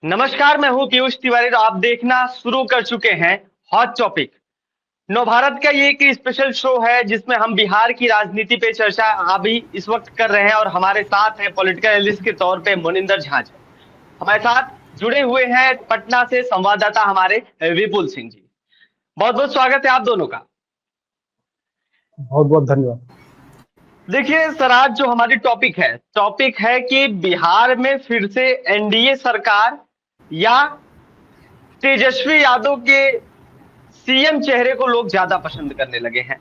नमस्कार, मैं हूं पीयूष तिवारी और आप देखना शुरू कर चुके हैं हॉट टॉपिक। नव भारत का ये एक स्पेशल शो है जिसमें हम बिहार की राजनीति पे चर्चा अभी इस वक्त कर रहे हैं और हमारे साथ है पॉलिटिकल एनालिस्ट के तौर पे मोनिंदर झा जी। हमारे साथ जुड़े हुए हैं पटना से संवाददाता हमारे विपुल सिंह जी। बहुत बहुत स्वागत है आप दोनों का। बहुत बहुत धन्यवाद। देखिए सर, आज जो हमारी टॉपिक है कि बिहार में फिर से एनडीए सरकार या तेजस्वी यादव के सीएम चेहरे को लोग ज्यादा पसंद करने लगे हैं।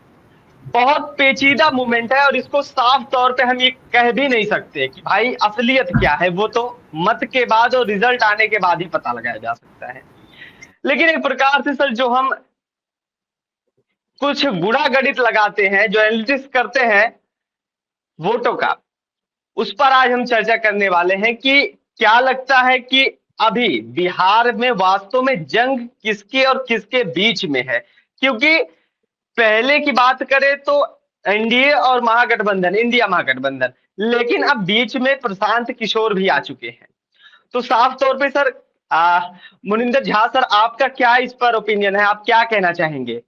बहुत पेचीदा मूवमेंट है और इसको साफ तौर पे हम ये कह भी नहीं सकते कि भाई असलियत क्या है, वो तो मत के बाद और रिजल्ट आने के बाद ही पता लगाया जा सकता है। लेकिन एक प्रकार से सर, जो हम कुछ गुणा गणित लगाते हैं, जो एनालिटिक्स करते हैं वोटों का, उस पर आज हम चर्चा करने वाले हैं कि क्या लगता है कि अभी बिहार में वास्तव में जंग किसके और किसके बीच में है। क्योंकि पहले की बात करें तो एनडीए और महागठबंधन, इंडिया महागठबंधन, लेकिन अब बीच में प्रशांत किशोर भी आ चुके हैं। तो साफ तौर पे सर, मुनिंदर झा सर, आपका क्या इस पर ओपिनियन है, आप क्या कहना चाहेंगे?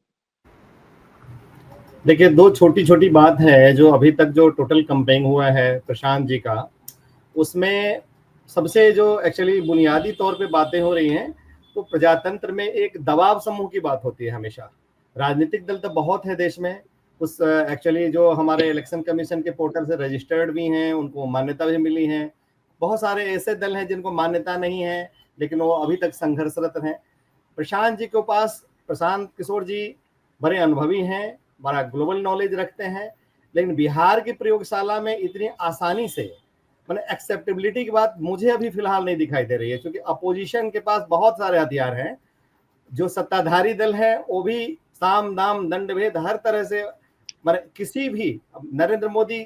देखिए, दो छोटी छोटी बात है जो अभी तक जो टोटल कंपेयरिंग हुआ है प्रशांत जी का, उसमें सबसे जो एक्चुअली बुनियादी तौर पे बातें हो रही हैं, तो प्रजातंत्र में एक दबाव समूह की बात होती है हमेशा। राजनीतिक दल तो बहुत है देश में, उस एक्चुअली जो हमारे इलेक्शन कमीशन के पोर्टल से रजिस्टर्ड भी हैं, उनको मान्यता भी मिली है। बहुत सारे ऐसे दल हैं जिनको मान्यता नहीं है, लेकिन वो अभी तक संघर्षरत हैं। प्रशांत जी के पास, प्रशांत किशोर जी बड़े अनुभवी हैं, बड़ा ग्लोबल नॉलेज रखते हैं, लेकिन बिहार की प्रयोगशाला में इतनी आसानी से मैंने एक्सेप्टेबिलिटी की बात मुझे अभी फिलहाल नहीं दिखाई दे रही है, क्योंकि अपोजिशन के पास बहुत सारे हथियार हैं। जो सत्ताधारी दल है वो भी साम दाम दंड भेद हर तरह से, मैंने किसी भी, नरेंद्र मोदी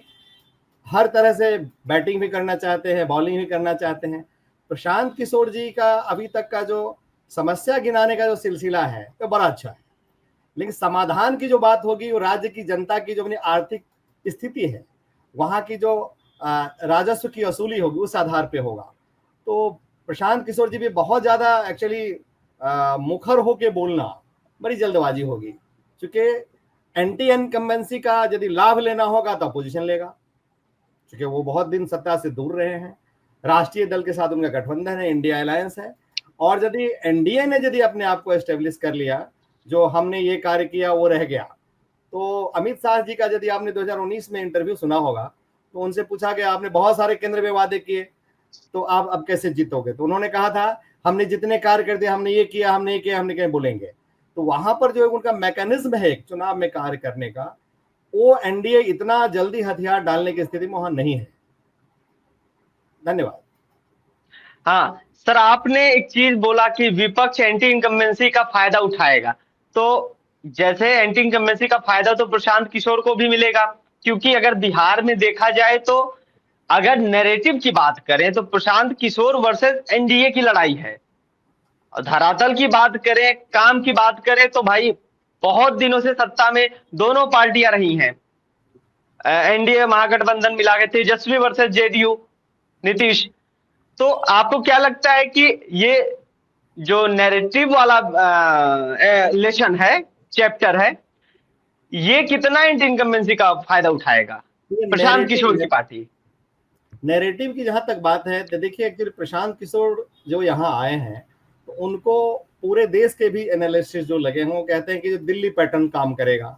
हर तरह से बैटिंग भी करना चाहते हैं, बॉलिंग भी करना चाहते हैं। प्रशांत किशोर जी का अभी तक का जो समस्या गिनाने का जो सिलसिला है वो बड़ा अच्छा है, लेकिन समाधान की जो बात होगी वो राज्य की जनता की जो अपनी आर्थिक स्थिति है, वहाँ की जो राजस्व की वसूली होगी उस आधार पे होगा। तो प्रशांत किशोर जी भी बहुत ज़्यादा एक्चुअली मुखर होके बोलना बड़ी जल्दबाजी होगी, क्योंकि एंटी इनकम्बेंसी का यदि लाभ लेना होगा तो अपोजिशन लेगा, क्योंकि वो बहुत दिन सत्ता से दूर रहे हैं। राष्ट्रीय दल के साथ उनका गठबंधन है, इंडिया अलायंस है, और यदि एनडीए ने यदि अपने आप को एस्टेब्लिश कर लिया, जो हमने ये कार्य किया वो रह गया, तो अमित शाह जी का यदि आपने 2019 में इंटरव्यू सुना होगा, तो उनसे पूछा गया आपने बहुत सारे केंद्र में वादे किए, तो आप अब कैसे जीतोगे? तो उन्होंने कहा था हमने जितने कार्य कर दिए, हमने ये किया, हमने ये किया, हमने क्या बोलेंगे। तो वहां पर जो उनका मैकेनिज्म है चुनाव में कार्य करने का, वो एनडीए इतना जल्दी हथियार डालने की स्थिति में वहां नहीं है। धन्यवाद। हाँ सर, आपने एक चीज बोला कि विपक्ष एंटी इनकम्बेंसी का फायदा उठाएगा। तो जैसे एंटी इनकम्बेंसी का फायदा तो प्रशांत किशोर को भी मिलेगा, क्योंकि अगर बिहार में देखा जाए तो अगर नैरेटिव की बात करें तो प्रशांत किशोर वर्सेस एनडीए की लड़ाई है। और धरातल की बात करें, काम की बात करें, तो भाई बहुत दिनों से सत्ता में दोनों पार्टियां रही हैं। एनडीए महागठबंधन मिला के तेजस्वी वर्सेस जेडीयू, नीतीश। तो आपको क्या लगता है कि ये जो नैरेटिव वाला लेसन है, चैप्टर है, ये कितना एंटी इनकम्बेंसी का फायदा उठाएगा ये प्रशांत किशोर की पार्टी? नैरेटिव की जहां तक बात है, तो देखिए एक्चुअली प्रशांत किशोर जो यहाँ आए हैं, तो उनको पूरे देश के भी एनालिसिस जो लगे हैं वो कहते हैं कि जो दिल्ली पैटर्न काम करेगा।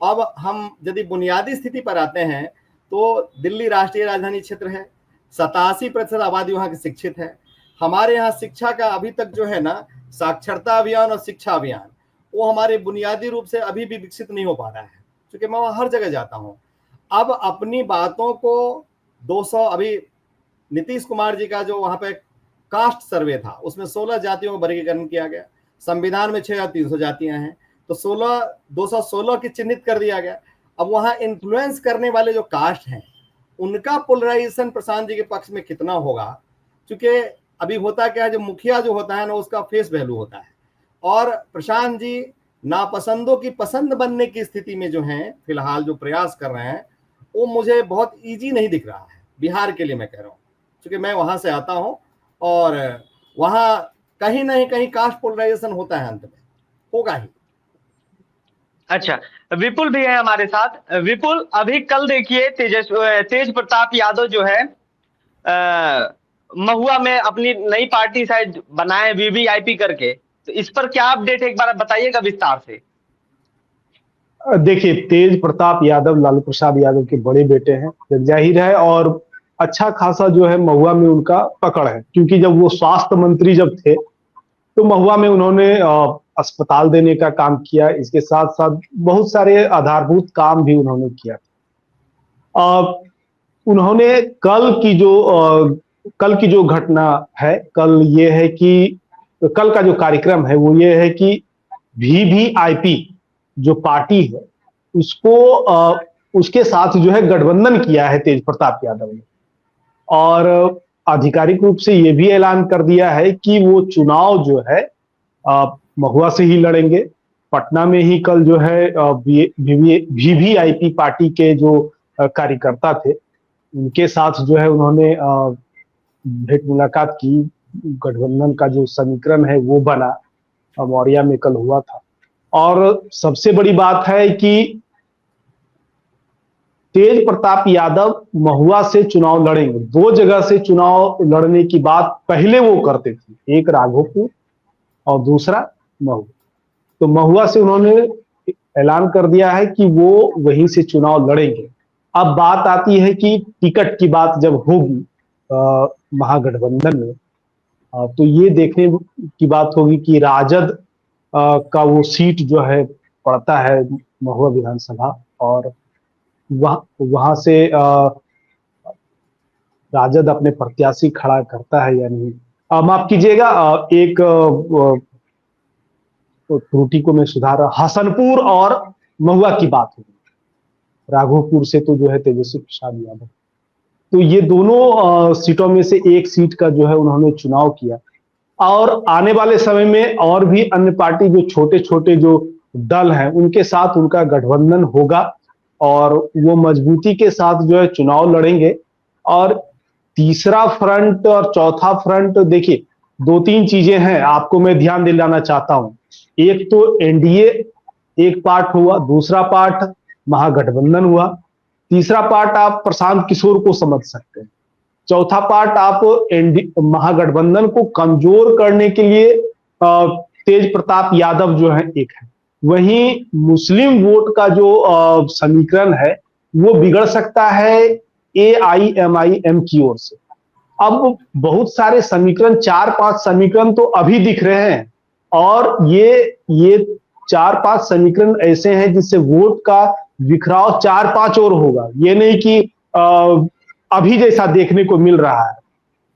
अब हम यदि बुनियादी स्थिति पर आते हैं, तो दिल्ली राष्ट्रीय राजधानी क्षेत्र है, 87% आबादी वहाँ की शिक्षित है। हमारे यहाँ शिक्षा का अभी तक जो है ना, साक्षरता अभियान और शिक्षा अभियान, वो हमारे बुनियादी रूप से अभी भी विकसित नहीं हो पा रहा है, क्योंकि मैं वहाँ हर जगह जाता हूँ। अब अपनी बातों को 200, अभी नीतीश कुमार जी का जो वहां पे कास्ट सर्वे था, उसमें 16 जातियों का वर्गीकरण किया गया। संविधान में 6,300 जातियां हैं, तो 216 की चिन्हित कर दिया गया। अब वहां इन्फ्लुएंस करने वाले जो कास्ट हैं, उनका पोलराइजेशन प्रशांत जी के पक्ष में कितना होगा, क्योंकि अभी होता क्या है, जो मुखिया जो होता है ना, उसका फेस वैल्यू होता है, और प्रशांत जी नापसंदों की पसंद बनने की स्थिति में जो है फिलहाल जो प्रयास कर रहे हैं, वो मुझे बहुत इजी नहीं दिख रहा है बिहार के लिए, मैं कह रहा हूँ, क्योंकि मैं वहां से आता हूँ। और वहां कहीं ना कहीं कास्ट पोलराइजेशन होता है, अंत में होगा ही। अच्छा, विपुल भी है हमारे साथ। विपुल, अभी कल देखिए तेज प्रताप यादव जो है महुआ में अपनी नई पार्टी शायद बनाए वीवीआईपी करके, तो इस पर क्या अपडेट है, एक बार बताइएगा विस्तार से। देखिए, तेज प्रताप यादव लालू प्रसाद यादव के बड़े बेटे हैं, जग जाहिर है, और अच्छा खासा जो है महुआ में उनका पकड़ है, क्योंकि जब वो स्वास्थ्य मंत्री जब थे तो महुआ में उन्होंने अस्पताल देने का काम किया। इसके साथ साथ बहुत सारे आधारभूत काम भी उन्होंने किया। उन्होंने कल की जो घटना है, कल ये है कि कल का जो कार्यक्रम है वो ये है कि वीवीआईपी जो पार्टी है उसको उसके साथ जो है गठबंधन किया है तेज प्रताप यादव ने, और आधिकारिक रूप से ये भी ऐलान कर दिया है कि वो चुनाव जो है महुआ से ही लड़ेंगे। पटना में ही कल जो है वीवीआईपी पार्टी के जो कार्यकर्ता थे उनके साथ जो है उन्होंने भेंट मुलाकात की। गठबंधन का जो समीकरण है वो बना, मौरिया में कल हुआ था। और सबसे बड़ी बात है कि तेज प्रताप यादव महुआ से चुनाव लड़ेंगे। दो जगह से चुनाव लड़ने की बात पहले वो करते थे, एक राघोपुर और दूसरा महुआ। तो महुआ से उन्होंने ऐलान कर दिया है कि वो वहीं से चुनाव लड़ेंगे। अब बात आती है कि टिकट की बात जब होगी महागठबंधन में, तो ये देखने की बात होगी कि राजद का वो सीट जो है पड़ता है महुआ विधानसभा, और वहां से राजद अपने प्रत्याशी खड़ा करता है या नहीं। माफ कीजिएगा, एक त्रुटि को मैं सुधार रहा, हसनपुर और महुआ की बात होगी, राघोपुर से तो जो है तेजस्वी प्रसाद यादव। तो ये दोनों सीटों में से एक सीट का जो है उन्होंने चुनाव किया। और आने वाले समय में और भी अन्य पार्टी जो छोटे छोटे जो दल हैं उनके साथ उनका गठबंधन होगा, और वो मजबूती के साथ जो है चुनाव लड़ेंगे। और तीसरा फ्रंट और चौथा फ्रंट, देखिए दो तीन चीजें हैं आपको मैं ध्यान दिलाना चाहता हूं। एक तो एनडीए एक पार्ट हुआ, दूसरा पार्ट महागठबंधन हुआ, तीसरा पार्ट आप प्रशांत किशोर को समझ सकते हैं, चौथा पार्ट आप महागठबंधन को कमजोर करने के लिए तेज प्रताप यादव जो है एक है। वहीं मुस्लिम वोट का जो समीकरण है वो बिगड़ सकता है एआईएमआईएम की ओर से। अब बहुत सारे समीकरण, 4-5 समीकरण तो अभी दिख रहे हैं, और ये 4-5 समीकरण ऐसे हैं जिससे वोट का बिखराव 4-5 और होगा। ये नहीं कि अभी जैसा देखने को मिल रहा है,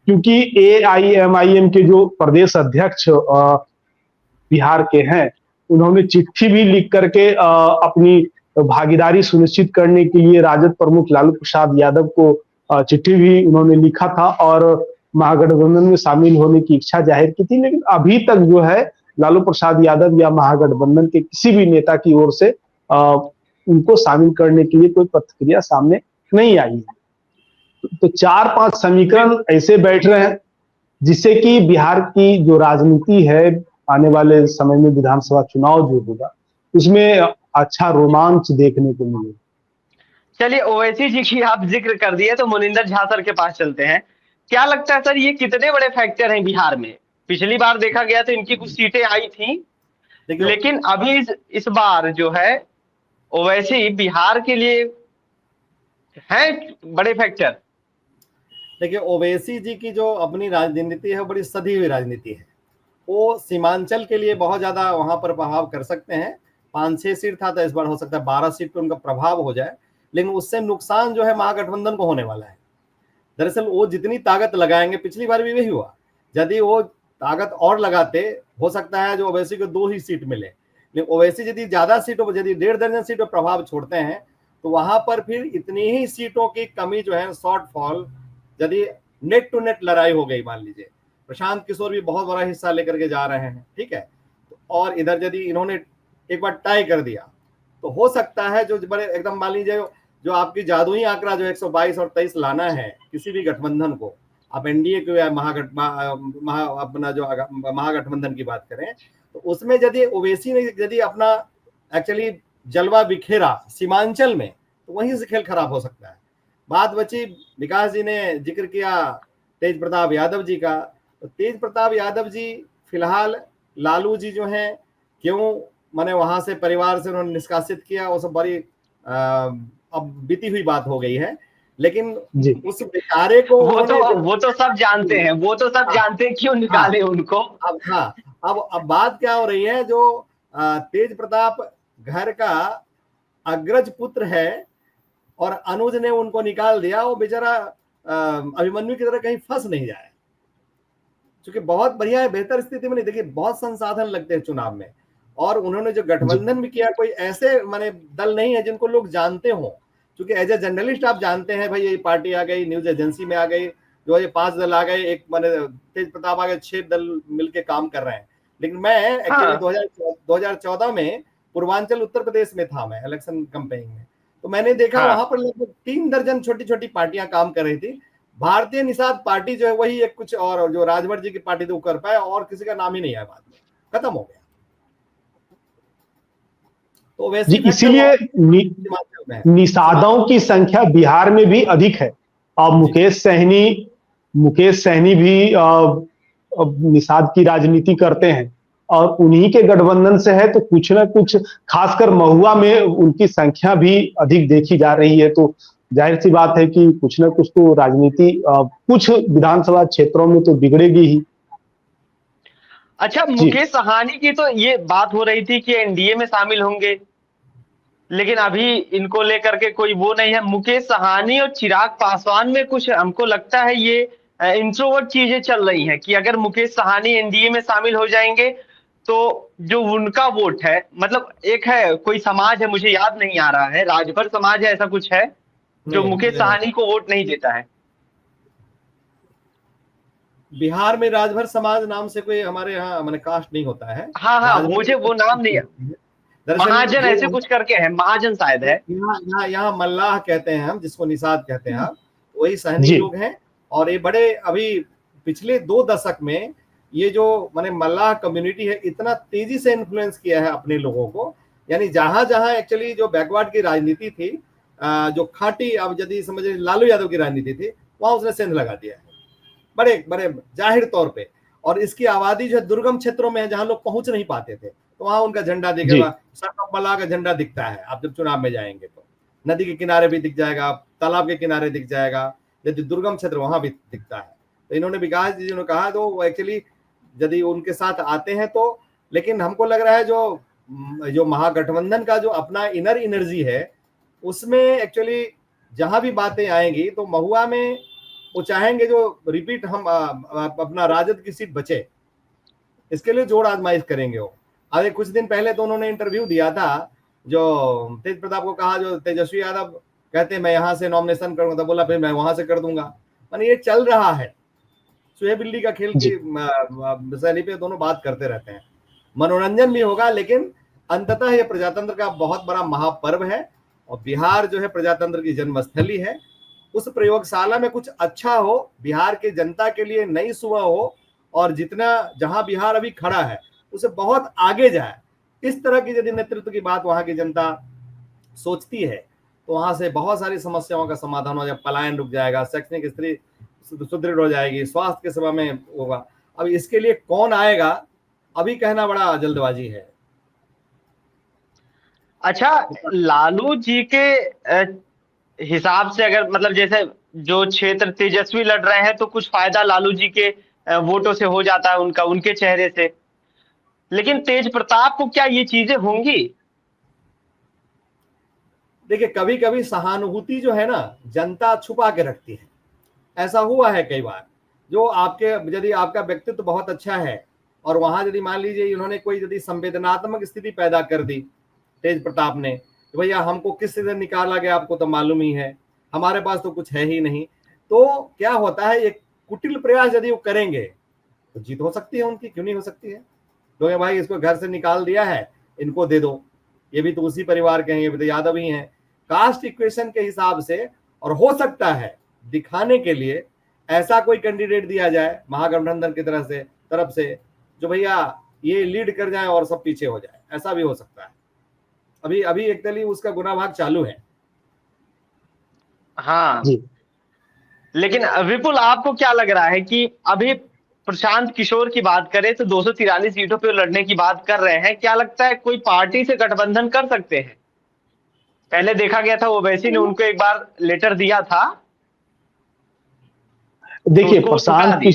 क्योंकि एआईएमआईएम के जो प्रदेश अध्यक्ष बिहार के हैं उन्होंने चिट्ठी भी लिख करके अपनी भागीदारी सुनिश्चित करने के लिए राजद प्रमुख लालू प्रसाद यादव को चिट्ठी भी उन्होंने लिखा था और महागठबंधन में शामिल होने की इच्छा जाहिर की थी। लेकिन अभी तक जो है लालू प्रसाद यादव या महागठबंधन के किसी भी नेता की ओर से उनको शामिल करने के लिए कोई प्रतिक्रिया सामने नहीं आई है। तो 4-5 समीकरण ऐसे बैठ रहे हैं जिससे कि बिहार की जो राजनीति है आने वाले समय में विधानसभा चुनाव जो होगा उसमें अच्छा रोमांच देखने को मिलेगा। चलिए, ओवैसी जी की आप जिक्र कर दिए तो मोनिंदर झा सर के पास चलते हैं। क्या लगता है सर, ये कितने बड़े फैक्टर हैं बिहार में? पिछली बार देखा गया तो इनकी कुछ सीटें आई थी, लेकिन अभी इस बार जो है ओवैसी बिहार के लिए है बड़े फैक्टर। देखिए, ओवैसी जी की जो अपनी राजनीति है बड़ी सधी हुई राजनीति है। वो सीमांचल के लिए बहुत ज्यादा वहां पर प्रभाव कर सकते हैं। 5-6 सीट था तो इस बार हो सकता है 12 सीट पर उनका प्रभाव हो जाए, लेकिन उससे नुकसान जो है महागठबंधन को होने वाला है। दरअसल वो जितनी ताकत लगाएंगे, पिछली बार भी वही हुआ, यदि वो ताकत और लगाते हो सकता है जो ओवैसी को 2 ही सीट मिले, लेकिन ओवैसी यदि ज्यादा सीटों पर, यदि 1.5 दर्जन सीटों पर प्रभाव छोड़ते हैं तो वहां पर फिर इतनी ही सीटों की कमी जो है, शॉर्टफॉल, यदि नेट टू नेट लड़ाई हो गई, मान लीजिए प्रशांत किशोर भी बहुत बड़ा हिस्सा लेकर के जा रहे हैं, ठीक है, और इधर यदि इन्होंने एक बार टाई कर दिया तो हो सकता है जो बड़े एकदम, मान लीजिए जो आपकी जादुई आंकड़ा जो 122 और 23 लाना है किसी भी गठबंधन को, आप एनडीए को या अपना जो महागठबंधन की बात करें, तो उसमें यदि ओवैसी ने यदि अपना एक्चुअली जलवा बिखेरा सीमांचल में, तो वहीं से खेल खराब हो सकता है। बात बची, विकास जी ने जिक्र किया तेज प्रताप यादव जी का, तो तेज प्रताप यादव जी फिलहाल लालू जी जो हैं, क्यों माने वहां से परिवार से उन्होंने निष्कासित किया, वो सब बड़ी अब बीती हुई बात हो गई है, लेकिन जी उस बेचारे को वो तो सब जानते हैं, वो तो सब जानते हैं क्यों निकाले उनको। अब हाँ, अब बात क्या हो रही है, जो तेज प्रताप घर का अग्रज पुत्र है और अनुज ने उनको निकाल दिया, वो बेचारा अभिमन्यु की तरह कहीं फंस नहीं जाए, क्योंकि बहुत बढ़िया है, बेहतर स्थिति में नहीं। देखिए बहुत संसाधन लगते हैं चुनाव में, और उन्होंने जो गठबंधन भी किया, कोई ऐसे माने दल नहीं है जिनको लोग जानते हो, क्योंकि एज ए जर्नलिस्ट आप जानते हैं भाई, ये पार्टी आ गई, न्यूज एजेंसी में आ गई, जो ये 5 दल आ गए, एक माने तेज प्रताप आ गए, 6 दल मिलके काम कर रहे हैं। लेकिन मैं एक्चुअली 2014 में पूर्वांचल उत्तर प्रदेश में था, मैं इलेक्शन कैंपेनिंग में, तो मैंने देखा वहां पर लगभग 3 दर्जन छोटी छोटी पार्टियां काम कर रही थी। भारतीय निषाद पार्टी जो है वही एक कुछ, और जो राजभर जी की पार्टी थी वो कर पाए, और किसी का नाम ही नहीं आया, बाद में खत्म हो गया। तो वैसे इसीलिए निषादों की संख्या बिहार में भी अधिक है। अब मुकेश सहनी भी निषाद की राजनीति करते हैं, और उन्हीं के गठबंधन से है, तो कुछ ना कुछ, खासकर महुआ में उनकी संख्या भी अधिक देखी जा रही है। तो जाहिर सी बात है कि कुछ ना कुछ तो राजनीति कुछ विधानसभा क्षेत्रों में तो बिगड़ेगी ही। अच्छा, मुकेश सहानी की तो ये बात हो रही थी कि एनडीए में शामिल होंगे, लेकिन अभी इनको लेकर के कोई वो नहीं है। मुकेश सहानी और चिराग पासवान में कुछ हमको लगता है ये इंट्रोवर्ट चीजें चल रही हैं कि अगर मुकेश सहानी एनडीए में शामिल हो जाएंगे तो जो उनका वोट है, मतलब एक है कोई समाज है, मुझे याद नहीं आ रहा है, राजभर समाज है ऐसा कुछ है, जो मुकेश सहानी को वोट नहीं देता है। बिहार में राजभर समाज नाम से कोई हमारे यहाँ मैंने कास्ट नहीं होता है। हाँ, मुझे वो नाम नहीं है, महाजन ऐसे कुछ करके है, महाजन शायद है। यहाँ मल्लाह कहते हैं हम, जिसको निषाद कहते हैं आप, वही सहनी लोग हैं। और ये बड़े अभी पिछले 2 दशक में ये जो माने मल्लाह कम्युनिटी है, इतना तेजी से इन्फ्लुएंस किया है अपने लोगों को। यानी जहां जहां एक्चुअली जो बैकवर्ड की राजनीति थी, जो खाटी, अब यदि समझे लालू यादव की राजनीति थी, वहां उसने सेंध लगा दिया है बड़े बड़े जाहिर तौर पे। और इसकी आबादी जो दुर्गम क्षेत्रों में है, जहां लोग पहुंच नहीं पाते थे, तो वहां उनका झंडा दिखेगा, सरकप मल्लाह का झंडा दिखता है। आप जब चुनाव में जाएंगे तो नदी के किनारे भी दिख जाएगा, तालाब के किनारे दिख जाएगा, यदि दुर्गम क्षेत्र वहां भी दिखता है। तो इन्होंने विकास जी ने कहा, तो एक्चुअली यदि उनके साथ आते हैं तो, लेकिन हमको लग रहा है जो महागठबंधन का जो अपना इनर एनर्जी है, उसमें एक्चुअली जहां भी बातें आएंगी तो महुआ में वो चाहेंगे जो रिपीट हम अपना राजद की सीट बचे, इसके लिए जोड़ आजमाइश करेंगे वो। अरे कुछ दिन पहले तो उन्होंने इंटरव्यू दिया था, जो तेज प्रताप को कहा, जो तेजस्वी यादव कहते हैं मैं यहाँ से नॉमिनेशन करूंगा, तो बोला फिर मैं वहां से कर दूंगा। माने ये चल रहा है, चूहे बिल्ली का खेल की शैली पे दोनों बात करते रहते हैं। मनोरंजन भी होगा, लेकिन अंततः ये प्रजातंत्र का बहुत बड़ा महापर्व है, और बिहार जो है प्रजातंत्र की जन्मस्थली है। उस प्रयोगशाला में कुछ अच्छा हो, बिहार के जनता के लिए नई सुबह हो, और जितना जहां बिहार अभी खड़ा है उसे बहुत आगे जाए, इस तरह की यदि नेतृत्व की बात वहां की जनता सोचती है, तो वहां से बहुत सारी समस्याओं का समाधान हो जाए, पलायन रुक जाएगा, शैक्षणिक स्थिति सुदृढ़ हो जाएगी, स्वास्थ्य की सेवा में होगा। अब इसके लिए कौन आएगा, अभी कहना बड़ा जल्दबाजी है। अच्छा, लालू जी के हिसाब से अगर मतलब जैसे जो क्षेत्र तेजस्वी लड़ रहे हैं, तो कुछ फायदा लालू जी के वोटों से हो जाता है, उनके चेहरे से, लेकिन तेज प्रताप को क्या ये चीजें होंगी? देखिए कभी कभी सहानुभूति जो है ना, जनता छुपा के रखती है। ऐसा हुआ है कई बार, जो आपके यदि आपका व्यक्तित्व बहुत अच्छा है, और वहां यदि मान लीजिए इन्होंने कोई यदि संवेदनात्मक स्थिति पैदा कर दी तेज प्रताप ने, तो भैया हमको किस से निकाला गया आपको तो मालूम ही है, हमारे पास तो कुछ है ही नहीं, तो क्या होता है, एक कुटिल प्रयास यदि वो करेंगे तो जीत हो सकती है उनकी, क्यों नहीं हो सकती है। तो भाई इसको घर से निकाल दिया है, इनको दे दो, ये भी तो उसी परिवार के हैं, ये भी तो यादव ही हैं, कास्ट इक्वेशन के हिसाब से। और हो सकता है दिखाने के लिए ऐसा कोई कैंडिडेट दिया जाए महागठबंधन की तरफ से जो भैया ये लीड कर जाए और सब पीछे हो जाए, ऐसा भी हो सकता है। अभी अभी एक्चुअली उसका गुना भाग चालू है। हाँ, जी लेकिन विपुल आपको क्या लग रहा है कि अभी प्रशांत किशोर की बात करें तो 243 सीटों पे लड़ने की बात कर रहे हैं, क्या लगता है कोई पार्टी से गठबंधन कर सकते हैं? पहले देखा गया था ओवैसी ने उनको एक बार लेटर दिया था तो देखिए, उसको ठुकरा दिए।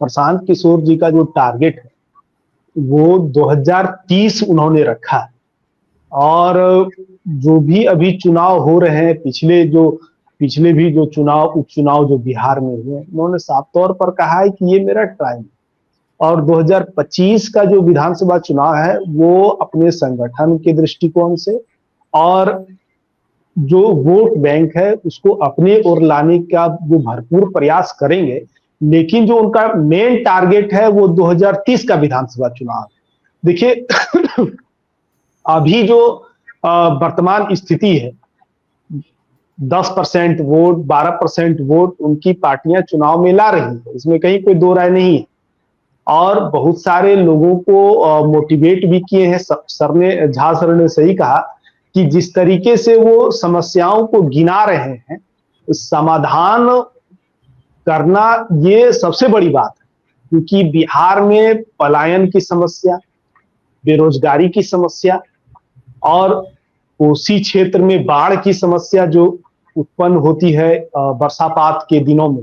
प्रशांत किशोर जी का जो टारगेट है वो 2030 उन्होंने रखा है। और जो भी अभी चुनाव हो रहे हैं, पिछले भी जो उपचुनाव जो बिहार में हुए, उन्होंने साफ तौर पर कहा है कि ये मेरा ट्रायल। और 2025 का जो विधानसभा चुनाव है वो अपने संगठन के दृष्टिकोण से और जो वोट बैंक है उसको अपने ओर लाने का वो भरपूर प्रयास करेंगे। लेकिन जो उनका मेन टारगेट है वो 2030 का विधानसभा चुनाव है। देखिए अभी जो वर्तमान स्थिति है, 10% वोट, 12% वोट उनकी पार्टियां चुनाव में ला रही है, इसमें कहीं कोई दो राय नहीं है। और बहुत सारे लोगों को मोटिवेट भी किए हैं। झा सर ने सही कहा कि जिस तरीके से वो समस्याओं को गिना रहे हैं, समाधान करना ये सबसे बड़ी बात है। क्योंकि बिहार में पलायन की समस्या, बेरोजगारी की समस्या और कोसी क्षेत्र में बाढ़ की समस्या जो उत्पन्न होती है बरसापात के दिनों में,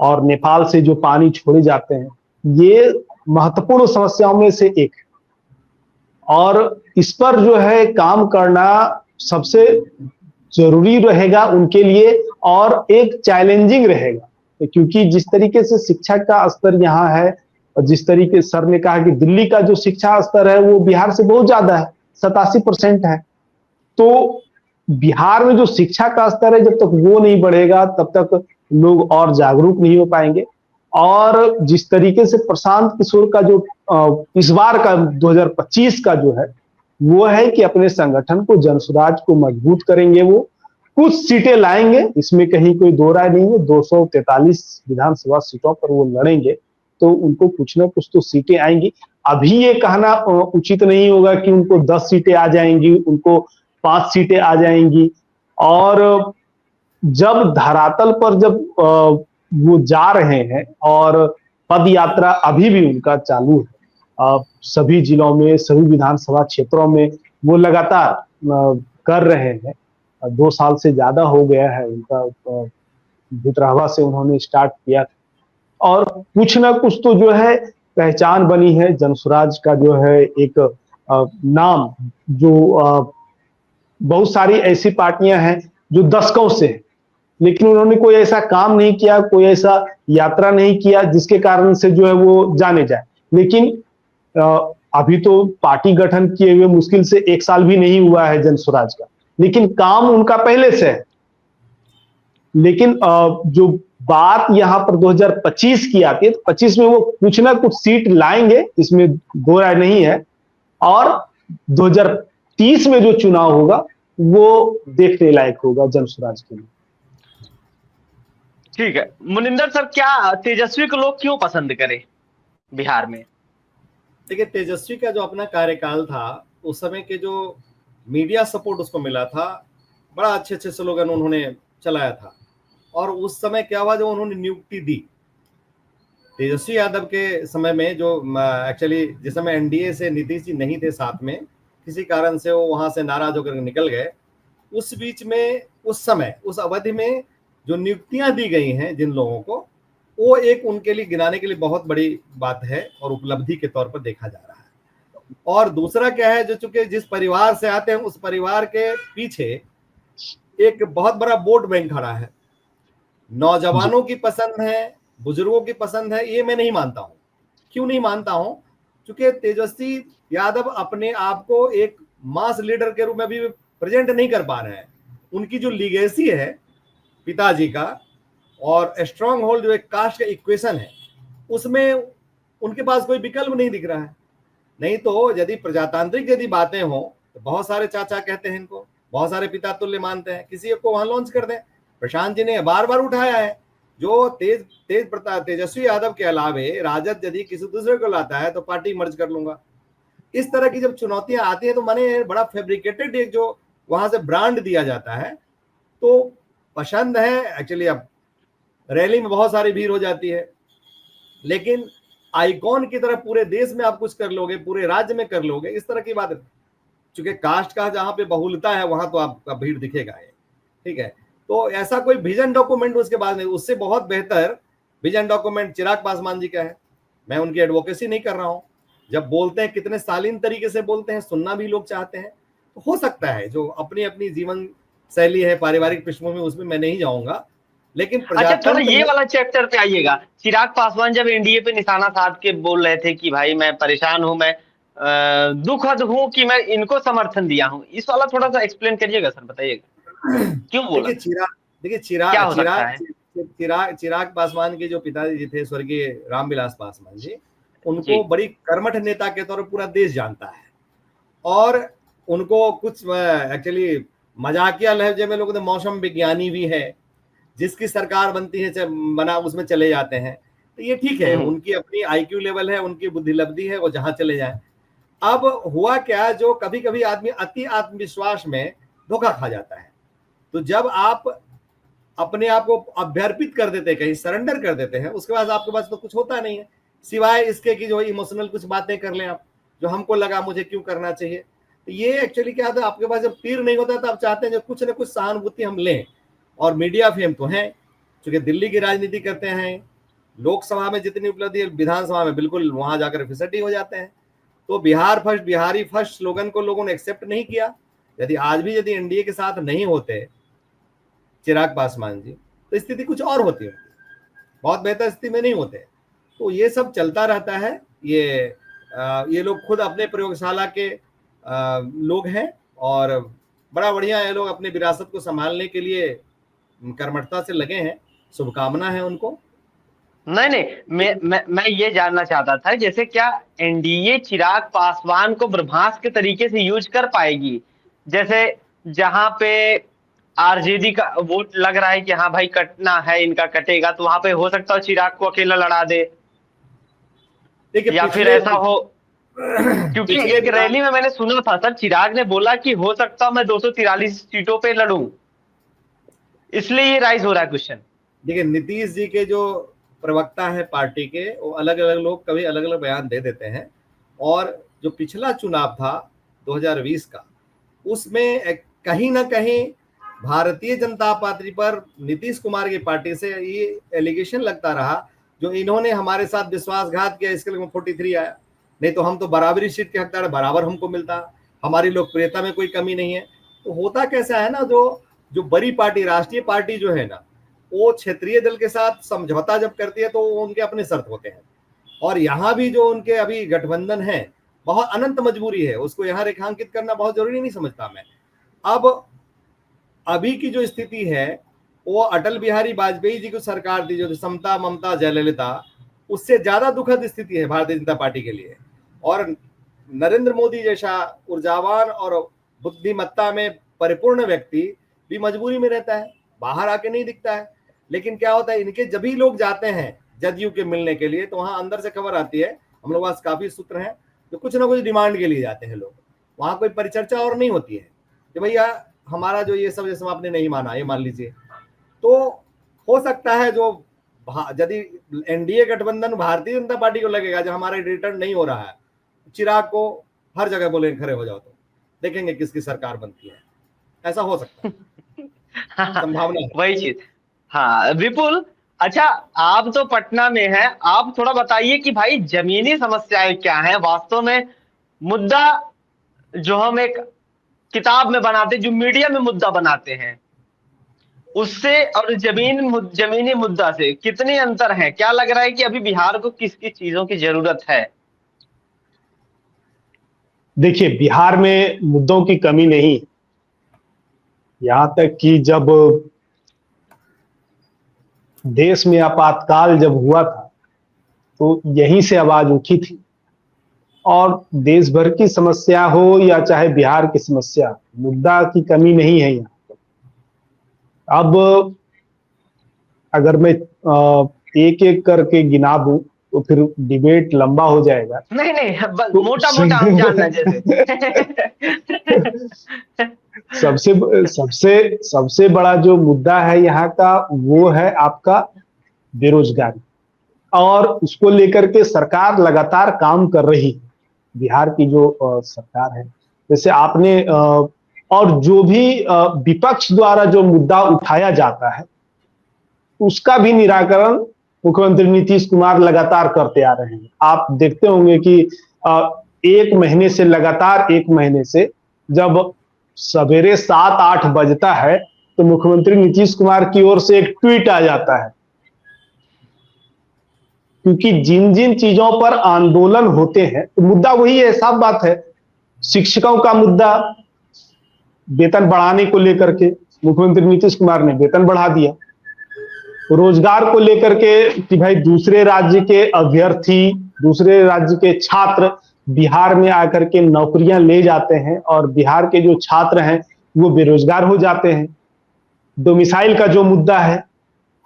और नेपाल से जो पानी छोड़े जाते हैं, ये महत्वपूर्ण समस्याओं में से एक है। और इस पर जो है काम करना सबसे जरूरी रहेगा उनके लिए और एक चैलेंजिंग रहेगा। क्योंकि जिस तरीके से शिक्षा का स्तर यहाँ है, और जिस तरीके सर ने कहा कि दिल्ली का जो शिक्षा स्तर है वो बिहार से बहुत ज्यादा है, 87% है। तो बिहार में जो शिक्षा का स्तर है, जब तक वो नहीं बढ़ेगा तब तक लोग और जागरूक नहीं हो पाएंगे। और जिस तरीके से प्रशांत किशोर का जो इस बार का 2025 का जो है वो है कि अपने संगठन को, जनसुराज को मजबूत करेंगे। वो कुछ सीटें लाएंगे, इसमें कहीं कोई दो राय नहीं है। 243 विधानसभा सीटों पर वो लड़ेंगे तो उनको कुछ ना कुछ तो सीटें आएंगी। अभी ये कहना उचित नहीं होगा कि उनको 10 सीटें आ जाएंगी, उनको 5 सीटें आ जाएंगी। और जब धरातल पर जब वो जा रहे हैं और पद यात्रा अभी भी उनका चालू है, सभी जिलों में, सभी विधानसभा क्षेत्रों में वो लगातार कर रहे हैं। 2 साल से ज्यादा हो गया है उनका, भितरहवा से उन्होंने स्टार्ट किया और कुछ ना कुछ तो जो है पहचान बनी है। जनसुराज का जो है एक नाम, जो बहुत सारी ऐसी पार्टियां हैं जो दशकों से है, लेकिन उन्होंने कोई ऐसा काम नहीं किया, कोई ऐसा यात्रा नहीं किया जिसके कारण से जो है वो जाने जाए। लेकिन अभी तो पार्टी गठन किए हुए मुश्किल से 1 साल भी नहीं हुआ है जनसुराज का, लेकिन काम उनका पहले से है। लेकिन जो बात यहाँ पर 2025 की आती है, तो 25 में वो कुछ ना कुछ सीट लाएंगे, इसमें दो राय नहीं है। और 2030 में जो चुनाव होगा वो देखने लायक होगा जनसुराज के लिए। ठीक है मुनिंदर सर, क्या तेजस्वी को लोग क्यों पसंद करें बिहार में? देखिए, तेजस्वी का जो अपना कार्यकाल था, उस समय के जो मीडिया सपोर्ट उसको मिला था, बड़ा अच्छे अच्छे स्लोगन उन्होंने चलाया था। और उस समय क्या हुआ, जो उन्होंने नियुक्ति दी तेजस्वी यादव के समय में, जो एक्चुअली जिस समय एनडीए से नीतीश जी नहीं थे साथ में, किसी कारण से वो वहां से नाराज होकर निकल गए। उस बीच में, उस समय, उस अवधि में जो नियुक्तियां दी गई हैं जिन लोगों को, वो एक उनके लिए गिनाने के लिए बहुत बड़ी बात है और उपलब्धि के तौर पर देखा जा रहा है। और दूसरा क्या है, जो चूंकि जिस परिवार से आते हैं उस परिवार के पीछे एक बहुत बड़ा वोट बैंक खड़ा है। नौजवानों की पसंद है, बुजुर्गों की पसंद है, ये मैं नहीं मानता हूं। क्यों नहीं मानता हूं? क्योंकि तेजस्वी यादव अपने आप को एक मास लीडर के रूप में अभी प्रेजेंट नहीं कर पा रहे हैं। उनकी जो लीगेसी है पिताजी का, और स्ट्रॉन्ग होल्ड जो एक कास्ट का इक्वेशन है, उसमें उनके पास कोई विकल्प नहीं दिख रहा है। नहीं तो यदि प्रजातांत्रिक यदि बातें हो तो बहुत सारे चाचा कहते हैं इनको, बहुत सारे पिता तुल्य मानते हैं, किसी को वहां लॉन्च कर दें। प्रशांत जी ने बार बार उठाया है जो तेजस्वी यादव के अलावे राजद यदि किसी दूसरे को लाता है तो पार्टी मर्ज कर लूंगा। इस तरह की जब चुनौतियां आती हैं तो माने बड़ा फैब्रिकेटेड एक जो वहां से ब्रांड दिया जाता है तो पसंद है एक्चुअली। अब रैली में बहुत सारी भीड़ हो जाती है, लेकिन आइकॉन की तरह पूरे देश में आप कुछ कर लोगे, पूरे राज्य में कर लोगे, इस तरह की बात है। चूंकि कास्ट का जहां पे बहुलता है वहां तो आपका भीड़ दिखेगा है, ठीक है। तो ऐसा कोई विजन डॉक्यूमेंट उसके बाद नहीं, उससे बहुत बेहतर विजन डॉक्यूमेंट चिराग पासवान जी का है। मैं उनकी एडवोकेसी नहीं कर रहा हूं, जब बोलते हैं कितने शालीन तरीके से बोलते हैं, सुनना भी लोग चाहते हैं। तो हो सकता है जो अपनी अपनी जीवन शैली है, पारिवारिक पृष्ठभूमि, उसमें मैं नहीं जाऊंगा, लेकिन अच्छा, थोड़ा ये प्रजातंत्र वाला चैप्टर पे आइएगा। चिराग पासवान जब एनडीए पे निशाना साध के बोल रहे थे कि भाई मैं परेशान हूं, मैं दुखद हूं कि मैं इनको समर्थन दिया हूं, इस वाला थोड़ा सा एक्सप्लेन करिएगा सर, बताइएगा क्यों बोला, देखिए क्या हो सकता है। चिराग पासवान के जो पिताजी जी थे स्वर्गीय रामविलास पासवान जी, जी। उनको बड़ी कर्मठ नेता के तौर पर पूरा देश जानता है। और उनको कुछ एक्चुअली मजाकिया लहजे में लोग मौसम विज्ञानी भी है, जिसकी सरकार बनती है बना उसमें चले जाते हैं। तो ये ठीक है, उनकी अपनी आईक्यू लेवल है, उनकी बुद्धि लब्धि है, वो जहां चले जाएं। अब हुआ क्या, जो कभी कभी आदमी अति आत्मविश्वास में धोखा खा जाता है। तो जब आप अपने आप को अभ्यर्पित कर देते हैं, कहीं सरेंडर कर देते हैं, उसके बाद आपके पास तो कुछ होता नहीं है सिवाय इसके कि जो इमोशनल कुछ बातें कर लें आप, जो हमको लगा मुझे क्यों करना चाहिए। तो ये एक्चुअली क्या होता है, आपके पास जब तीर नहीं होता तो आप चाहते हैं जो कुछ ना कुछ सहानुभूति हम लें। और मीडिया फेम तो है, क्योंकि दिल्ली की राजनीति करते हैं, लोकसभा में जितनी उपलब्धि है विधानसभा में बिल्कुल वहां जाकर फिसड्डी हो जाते हैं। तो Bihar first, Bihari first slogan को लोगों ने एक्सेप्ट नहीं किया। यदि एनडीए के साथ नहीं होते चिराग पासवान जी, तो स्थिति कुछ और होती है, बहुत बेहतर स्थिति में नहीं होते। तो ये सब चलता रहता है। ये लोग खुद अपने प्रयोगशाला के लोग हैं और बड़ा बढ़िया है, लोग अपनी विरासत को संभालने के लिए कर्मठता से लगे हैं। शुभकामना है उनको। नहीं, मैं ये जानना चाहता था, जैसे क्या एनडीए चिराग पासवान को ब्रह्मास्त्र के तरीके से यूज कर पाएगी, जैसे जहां पे आरजेडी का वोट लग रहा है कि हाँ भाई कटना है, इनका कटेगा, तो वहां पे हो सकता है चिराग को अकेला लड़ा दे, या फिर ऐसा हो। क्योंकि एक रैली में मैंने सुना था सर, चिराग ने बोला कि हो सकता मैं 243 सीटों पे लड़ूं, इसलिए ये राइज हो रहा है क्वेश्चन। देखिए, नीतीश जी के जो प्रवक्ता है पार्टी के, वो अलग अलग लोग कभी अलग अलग बयान दे देते हैं। और जो पिछला चुनाव था 2020 का, उसमें कहीं ना कहीं भारतीय जनता पार्टी पर नीतीश कुमार की पार्टी से ये एलिगेशन लगता रहा, जो इन्होंने हमारे साथ विश्वासघात किया, इसके लिए 43 आया, नहीं तो हम तो बराबरी सीट के हकदार, बराबर हमको मिलता, हमारी लोकप्रियता में कोई कमी नहीं है। तो होता कैसा है ना, जो बड़ी पार्टी, राष्ट्रीय पार्टी जो है ना, वो क्षेत्रीय दल के साथ समझौता जब करती है तो उनके अपने शर्त होते हैं। और यहाँ भी जो उनके अभी गठबंधन है, बहुत अनंत मजबूरी है, उसको यहाँ रेखांकित करना बहुत जरूरी नहीं समझता मैं। अब अभी की जो स्थिति है, वो अटल बिहारी वाजपेयी जी की सरकार थी, जो समता, ममता, जयललिता, उससे ज्यादा दुखद स्थिति है भारतीय जनता पार्टी के लिए। और नरेंद्र मोदी जैसा ऊर्जावान और बुद्धिमत्ता में परिपूर्ण व्यक्ति भी मजबूरी में रहता है, बाहर आके नहीं दिखता है। लेकिन क्या होता है, इनके जब भी लोग जाते हैं जदयू के मिलने के लिए, तो वहां अंदर से खबर आती है, हम लोग पास काफी सूत्र हैं, तो कुछ ना कुछ डिमांड के लिए जाते हैं लोग, वहां कोई परिचर्चा और नहीं होती है कि भैया हमारा जो ये सब जैसे आपने नहीं माना, ये मान लीजिए। तो हो सकता है जो यदि एनडीए गठबंधन भारतीय जनता पार्टी को लगेगा जो हमारा रिटर्न नहीं हो रहा है, चिराग को हर जगह बोले खड़े हो जाओ, तो देखेंगे किसकी सरकार बनती है, ऐसा हो सकता है, संभावना है। वही चीज। हाँ विपुल, अच्छा आप तो पटना में हैं, आप थोड़ा बताइए कि भाई जमीनी समस्याएं क्या हैं वास्तव में। मुद्दा जो हम एक किताब में बनाते, जो मीडिया में मुद्दा बनाते हैं, उससे और जमीनी मुद्दा से कितने अंतर है? क्या लग रहा है कि अभी बिहार को किस किस चीजों की जरूरत है? देखिए, बिहार में मुद्दों की कमी नहीं, यहां तक कि जब देश में आपातकाल जब हुआ था तो यहीं से आवाज उठी थी। और देश भर की समस्या हो या चाहे बिहार की समस्या, मुद्दा की कमी नहीं है यहाँ पर। अब अगर मैं एक एक करके गिना दूं तो फिर डिबेट लंबा हो जाएगा। नहीं नहीं, बस तो मोटा मोटा हम जानना जैसे। सबसे सबसे सबसे बड़ा जो मुद्दा है यहाँ का वो है आपका बेरोजगारी, और उसको लेकर के सरकार लगातार काम कर रही है। बिहार की जो सरकार है, जैसे आपने और जो भी विपक्ष द्वारा जो मुद्दा उठाया जाता है उसका भी निराकरण मुख्यमंत्री नीतीश कुमार लगातार करते आ रहे हैं। आप देखते होंगे कि एक महीने से लगातार एक महीने से जब सवेरे 7-8 बजता है तो मुख्यमंत्री नीतीश कुमार की ओर से एक ट्वीट आ जाता है, क्योंकि जिन जिन चीजों पर आंदोलन होते हैं तो मुद्दा वही है, साफ बात है। शिक्षकों का मुद्दा, वेतन बढ़ाने को लेकर के मुख्यमंत्री नीतीश कुमार ने वेतन बढ़ा दिया। रोजगार को लेकर के कि भाई दूसरे राज्य के अभ्यर्थी, दूसरे राज्य के छात्र बिहार में आकर के नौकरियां ले जाते हैं और बिहार के जो छात्र हैं वो बेरोजगार हो जाते हैं। डोमिसाइल का जो मुद्दा है,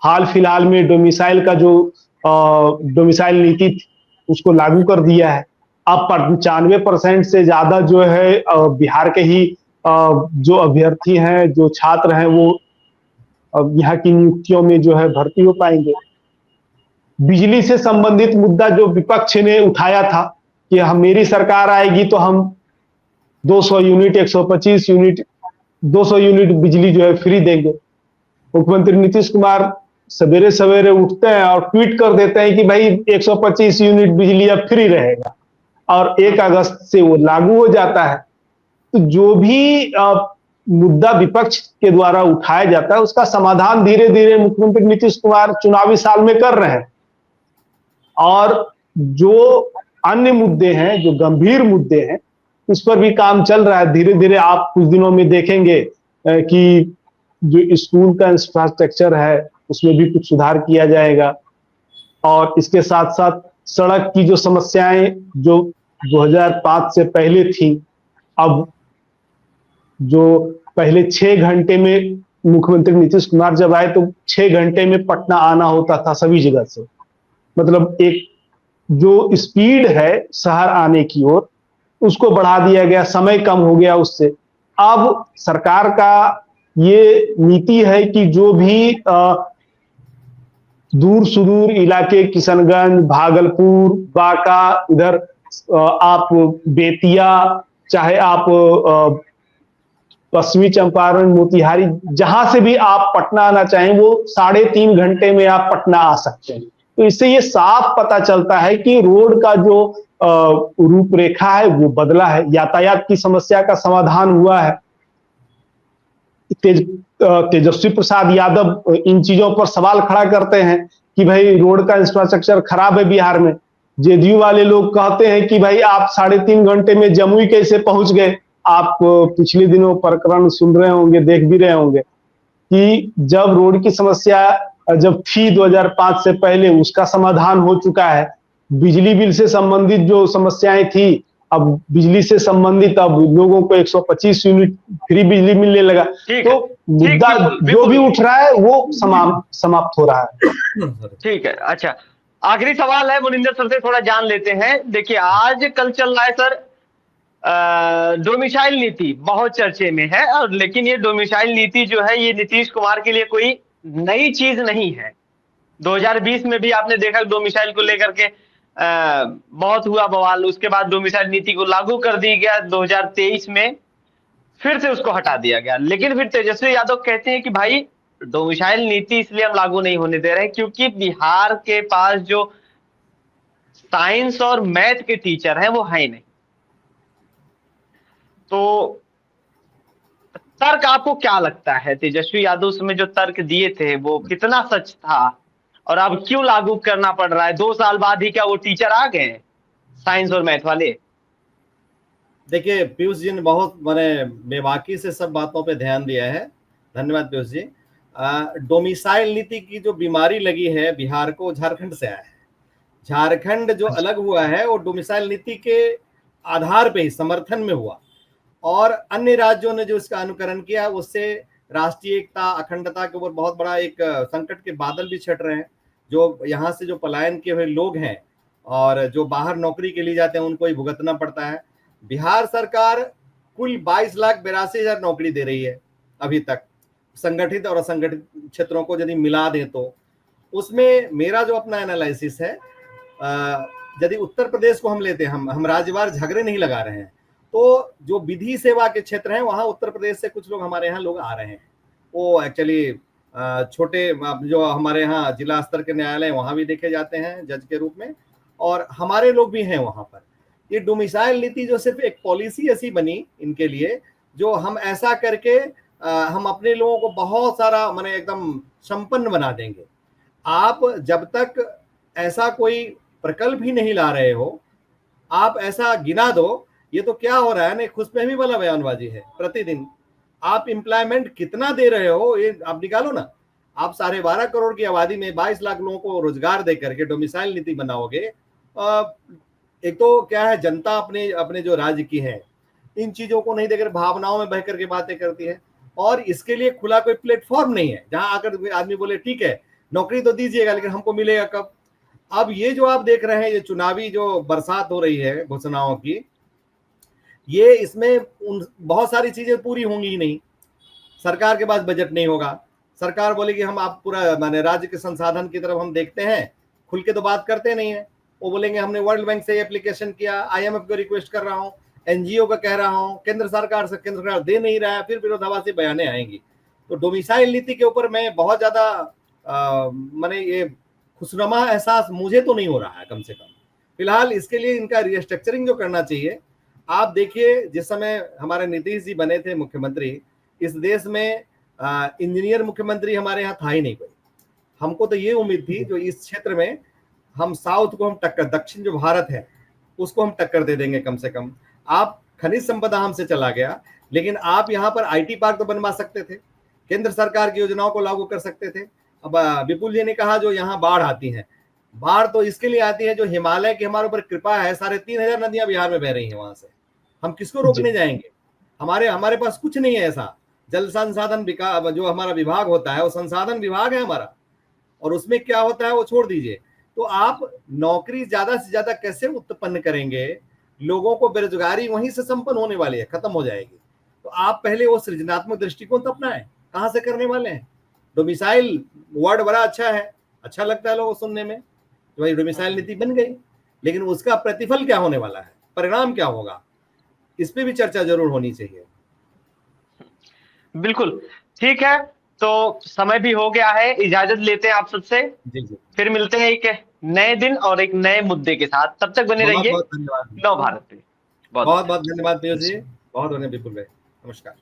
हाल फिलहाल में डोमिसाइल का जो डोमिसाइल नीति उसको लागू कर दिया है। अब 95% से ज्यादा जो है बिहार के ही जो अभ्यर्थी हैं, जो छात्र हैं, वो अब यहाँ की नियुक्तियों में जो है भर्ती हो पाएंगे। बिजली से संबंधित मुद्दा जो विपक्ष ने उठाया था कि हम मेरी सरकार आएगी तो हम 200 यूनिट 125 यूनिट 200 यूनिट बिजली जो है फ्री देंगे। मुख्यमंत्री नीतीश कुमार सवेरे सवेरे उठते हैं और ट्वीट कर देते हैं कि भाई 125 यूनिट बिजली अब फ्री रहेगा, और 1 अगस्त से वो लागू हो जाता है। तो जो भी मुद्दा विपक्ष के द्वारा उठाया जाता है उसका समाधान धीरे धीरे मुख्यमंत्री नीतीश कुमार चुनावी साल में कर रहे हैं। और जो अन्य मुद्दे हैं, जो गंभीर मुद्दे हैं, उस पर भी काम चल रहा है। धीरे धीरे आप कुछ दिनों में देखेंगे कि जो स्कूल का इंफ्रास्ट्रक्चर है उसमें भी कुछ सुधार किया जाएगा। और इसके साथ साथ सड़क की जो समस्याएं जो 2005 से पहले थी, अब जो पहले 6 घंटे में मुख्यमंत्री नीतीश कुमार जब आए तो 6 घंटे में पटना आना होता था सभी जगह से। मतलब एक जो स्पीड है शहर आने की ओर उसको बढ़ा दिया गया, समय कम हो गया उससे। अब सरकार का ये नीति है कि जो भी दूर सुदूर इलाके, किशनगंज, भागलपुर, बांका, इधर आप बेतिया, चाहे आप पश्चिमी चंपारण, मोतिहारी, जहां से भी आप पटना आना चाहें वो 3.5 घंटे में आप पटना आ सकते हैं। तो इससे ये साफ पता चलता है कि रोड का जो रूपरेखा है वो बदला है, यातायात की समस्या का समाधान हुआ है। तेजस्वी प्रसाद यादव इन चीजों पर सवाल खड़ा करते हैं कि भाई रोड का इंफ्रास्ट्रक्चर खराब है बिहार में। जेडीयू वाले लोग कहते हैं कि भाई आप 3.5 घंटे में जमुई कैसे पहुंच गए। आप पिछले दिनों प्रकरण सुन रहे होंगे, देख भी रहे होंगे कि जब रोड की समस्या जब थी 2005 से पहले उसका समाधान हो चुका है। बिजली बिल से संबंधित जो समस्याएं थी, अब बिजली से संबंधित अब लोगों को 125 यूनिट फ्री बिजली मिलने लगा। तो मुद्दा जो भी उठ रहा है वो समाप्त हो रहा है। ठीक है, अच्छा आखिरी सवाल है मुनिंदर सर से, थोड़ा जान लेते हैं। देखिए आज कल चल रहा है सर डोमिसाइल नीति बहुत चर्चे में है, और लेकिन ये डोमिसाइल नीति जो है ये नीतीश कुमार के लिए कोई नई चीज नहीं है। 2020 में भी आपने देखा डोमिसाइल को लेकर के बहुत हुआ बवाल। उसके बाद डोमिसाइल नीति को लागू कर दी गया, 2023 में फिर से उसको हटा दिया गया। लेकिन फिर तेजस्वी यादव कहते हैं कि भाई डोमिसाइल नीति इसलिए हम लागू नहीं होने दे रहे हैं क्योंकि बिहार के पास जो साइंस और मैथ के टीचर हैं वो है नहीं। तो तर्क आपको क्या लगता है, तेजस्वी यादव उसमें जो तर्क दिए थे वो कितना सच था, और अब क्यों लागू करना पड़ रहा है? 2 साल बाद ही क्या वो टीचर आ गए साइंस और मैथ वाले? देखिए पीयूष जी ने बहुत मैंने बेबाकी से सब बातों पे ध्यान दिया है, धन्यवाद पीयूष जी। डोमिसाइल नीति की जो बीमारी लगी है बिहार को, झारखंड से आया है। झारखंड जो अलग हुआ है वो डोमिसाइल नीति के आधार पे ही समर्थन में हुआ, और अन्य राज्यों ने जो इसका अनुकरण किया उससे राष्ट्रीय एकता, अखंडता के ऊपर बहुत बड़ा एक संकट के बादल भी छट रहे हैं। जो यहाँ से जो पलायन किए हुए लोग हैं और जो बाहर नौकरी के लिए जाते हैं उनको ही भुगतना पड़ता है। बिहार सरकार कुल 22,82,000 नौकरी दे रही है अभी तक, संगठित और असंगठित क्षेत्रों को यदि मिला दें तो। उसमें मेरा जो अपना एनालिसिस है, यदि उत्तर प्रदेश को हम लेते हैं, हम राज्यवार झगड़े नहीं लगा रहे हैं, तो जो विधि सेवा के क्षेत्र हैं वहां उत्तर प्रदेश से कुछ लोग हमारे यहाँ लोग आ रहे हैं। वो एक्चुअली छोटे जो हमारे यहाँ जिला स्तर के न्यायालय वहां भी देखे जाते हैं जज के रूप में, और हमारे लोग भी हैं वहां पर। ये डोमिसाइल नीति जो सिर्फ एक पॉलिसी ऐसी बनी इनके लिए, जो हम ऐसा करके हम अपने लोगों को बहुत सारा माने एकदम संपन्न बना देंगे। आप जब तक ऐसा कोई प्रकल्प ही नहीं ला रहे हो, आप ऐसा गिना दो, ये तो क्या हो रहा है ना, खुशफहमी वाला बयानबाजी है। प्रतिदिन आप एम्प्लॉयमेंट कितना दे रहे हो ये आप निकालो ना। आप 12.5 करोड़ की आबादी में 22 लाख लोगों को रोजगार दे करके डोमिसाइल नीति बनाओगे। एक तो क्या है, जनता अपने अपने जो राज्य की है इन चीजों को नहीं देकर भावनाओं में बह करके बातें करती है, और इसके लिए खुला कोई प्लेटफॉर्म नहीं है जहां आकर आदमी बोले ठीक है नौकरी तो दीजिएगा लेकिन हमको मिलेगा कब। अब ये जो आप देख रहे हैं, ये चुनावी जो बरसात हो रही है घोषणाओं की, ये इसमें बहुत सारी चीजें पूरी होंगी ही नहीं। सरकार के पास बजट नहीं होगा, सरकार बोलेगी हम आप पूरा माने राज्य के संसाधन की तरफ हम देखते हैं, खुल के तो बात करते नहीं है। वो बोलेंगे हमने वर्ल्ड बैंक से एप्लीकेशन किया, IMF को रिक्वेस्ट कर रहा हूँ, NGO का कह रहा हूँ, केंद्र सरकार से, केंद्र सरकार दे नहीं रहा है, फिर विरोधाभासी बयानें आएंगी। तो डोमिसाइल नीति के ऊपर मैं बहुत ज्यादा माने ये खुशनुमा एहसास मुझे तो नहीं हो रहा है कम से कम फिलहाल। इसके लिए इनका रिस्ट्रक्चरिंग जो करना चाहिए। आप देखिए जिस समय हमारे नीतीश जी बने थे मुख्यमंत्री, इस देश में इंजीनियर मुख्यमंत्री हमारे यहाँ था ही नहीं कोई। हमको तो ये उम्मीद थी जो इस क्षेत्र में हम साउथ को हम टक्कर, दक्षिण जो भारत है उसको हम टक्कर दे देंगे कम से कम। आप खनिज संपदा हमसे चला गया, लेकिन आप यहाँ पर IT पार्क तो बनवा सकते थे, केंद्र सरकार की योजनाओं को लागू कर सकते थे। अब विपुल जी ने कहा जो यहाँ बाढ़ आती है, बाढ़ तो इसके लिए आती है जो हिमालय की हमारे ऊपर कृपा है, 3,500 नदियां बिहार में बह रही हैं वहां से, हम किसको रोकने जाएंगे। हमारे पास कुछ नहीं है ऐसा। जल संसाधन विकास जो हमारा विभाग होता है वो संसाधन विभाग है हमारा, और उसमें क्या होता है वो छोड़ दीजिए। तो आप नौकरी ज्यादा से ज्यादा कैसे उत्पन्न करेंगे, लोगों को बेरोजगारी वहीं से संपन्न होने वाली है, खत्म हो जाएगी। तो आप पहले वो सृजनात्मक दृष्टिकोण तो अपनाएं, कहां से करने वाले हैं। डोमिसाइल वर्ड बड़ा अच्छा है, अच्छा लगता है लोगों को सुनने में, तो भाई डोमिसाइल नीति बन गई, लेकिन उसका प्रतिफल क्या होने वाला है, परिणाम क्या होगा, इस पे भी चर्चा जरूर होनी चाहिए। बिल्कुल ठीक है, तो समय भी हो गया है, इजाजत लेते हैं आप सबसे। जी जी, फिर मिलते हैं एक नए दिन और एक नए मुद्दे के साथ, तब तक बने रहिए बहुत धन्यवाद, नव भारत पे। बहुत बहुत धन्यवाद पीयूष जी, बहुत धन्यवाद विपुल भाई, नमस्कार।